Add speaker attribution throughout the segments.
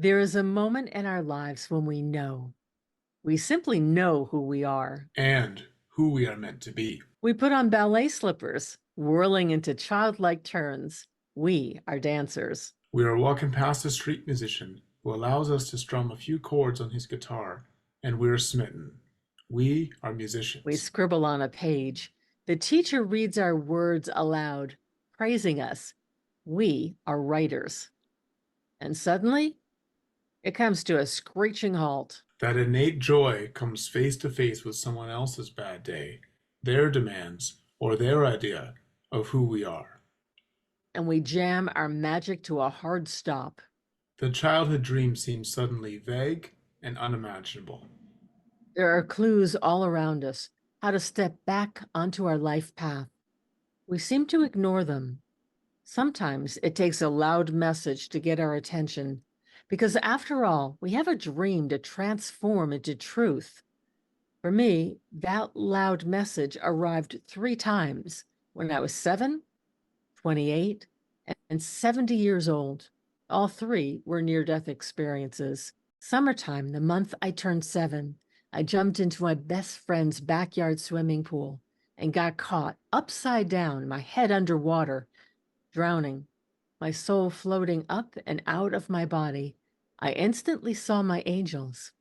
Speaker 1: There is a moment in our lives when we simply know who we are.
Speaker 2: And who we are meant to be.
Speaker 1: We put on ballet slippers, whirling into childlike turns. We are dancers.
Speaker 2: We are walking past a street musician who allows us to strum a few chords on his guitar, and we're smitten. We are
Speaker 1: We
Speaker 2: musicians.
Speaker 1: scribble on a page. The teacher reads our words aloud, praising us. We are writers. And suddenly, it comes to a screeching halt.
Speaker 2: That innate joy comes face to face with someone else's bad day, their demands, or their idea of who we are.
Speaker 1: And we jam our magic to a hard stop.
Speaker 2: The childhood dream seems suddenly vague and unimaginable.
Speaker 1: There are clues all around us how to step back onto our life path. We seem to ignore them. Sometimes it takes a loud message to get our attention, because after all, we have a dream to transform into truth. For me, that loud message arrived 3 times when I was 7, 28, and 70 years old. All 3 were near-death experiences. Summertime, the month I turned 7, I jumped into my best friend's backyard swimming pool and got caught upside down, my head underwater, drowning, my soul floating up and out of my body. I instantly saw my angels.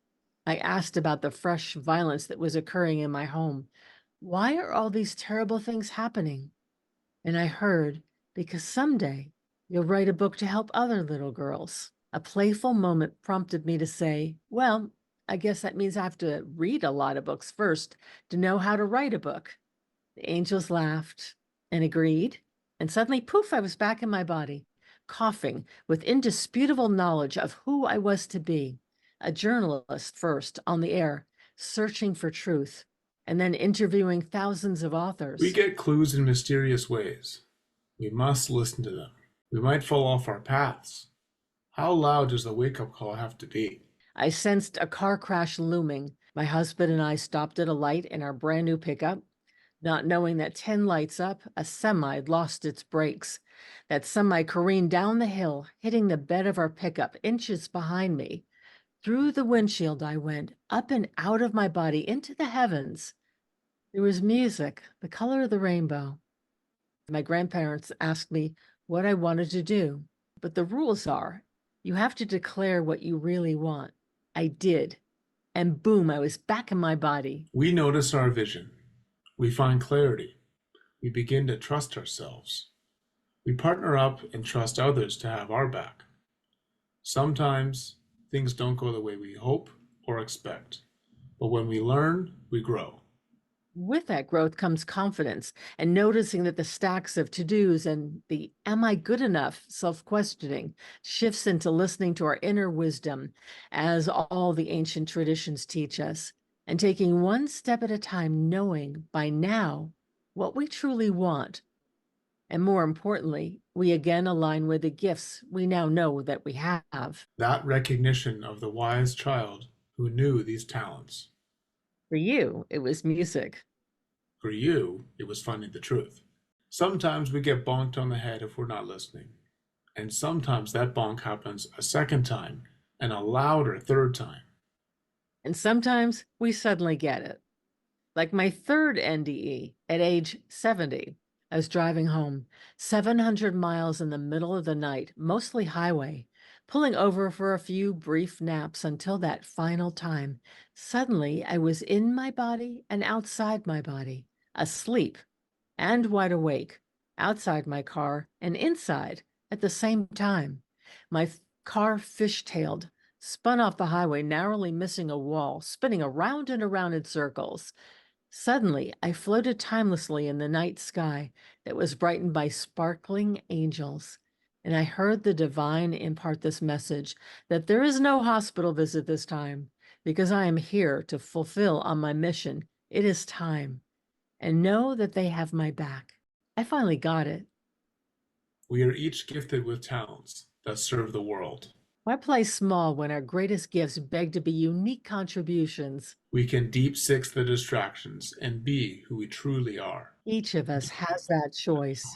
Speaker 1: I asked about the fresh violence that was occurring in my home. Why are all these terrible things happening? And I heard, because someday you'll write a book to help other little girls. A playful moment prompted me to say, well, I guess that means I have to read a lot of books first to know how to write a book. The angels laughed and agreed, and suddenly, poof, I was back in my body, coughing with indisputable knowledge of who I was to be. A journalist first on the air, searching for truth, and then interviewing thousands of
Speaker 2: We
Speaker 1: authors.
Speaker 2: get clues in mysterious ways. We must listen to them. We might fall off our paths. How loud does the wake-up call have to be?
Speaker 1: I sensed a car crash looming. My husband and I stopped at a light in our brand new pickup, not knowing that 10 lights up, a semi lost its brakes. That semi careened down the hill, hitting the bed of our pickup inches behind me. Through the windshield I went, up and out of my body, into the heavens. There was music, the color of the rainbow. My grandparents asked me what I wanted to do, but the rules are you have to declare what you really want. I did, and boom, I was back in my body.
Speaker 2: We notice our vision. We find clarity. We begin to trust ourselves. We partner up and trust others to have our back. Sometimes things don't go the way we hope or expect, but when we learn, we grow.
Speaker 1: With that growth comes confidence and noticing that the stacks of to-dos and the am I good enough self-questioning shifts into listening to our inner wisdom, as all the ancient traditions teach us, and taking one step at a time, knowing by now what we truly want. And more importantly, we again align with the gifts we now know that we have.
Speaker 2: That recognition of the wise child who knew these talents.
Speaker 1: For you, it was music.
Speaker 2: For you, it was finding the truth. Sometimes we get bonked on the head if we're not listening. And sometimes that bonk happens a second time and a louder third time.
Speaker 1: And sometimes we suddenly get it. Like my third NDE at age 70, I was driving home 700 miles in the middle of the night, mostly highway, pulling over for a few brief naps until that final time. Suddenly, I was in my body and outside my body, asleep and wide awake, outside my car and inside at the same time. My car fishtailed, spun off the highway, narrowly missing a wall, spinning around and around in circles. Suddenly, I floated timelessly in the night sky that was brightened by sparkling angels, and I heard the divine impart this message that there is no hospital visit this time, because I am here to fulfill on my mission. It is time, and know that they have my back. I finally got it.
Speaker 2: We are each gifted with talents that serve the world.
Speaker 1: Why play small when our greatest gifts beg to be unique contributions?
Speaker 2: We can deep six the distractions and be who we truly are.
Speaker 1: Each of us has that choice.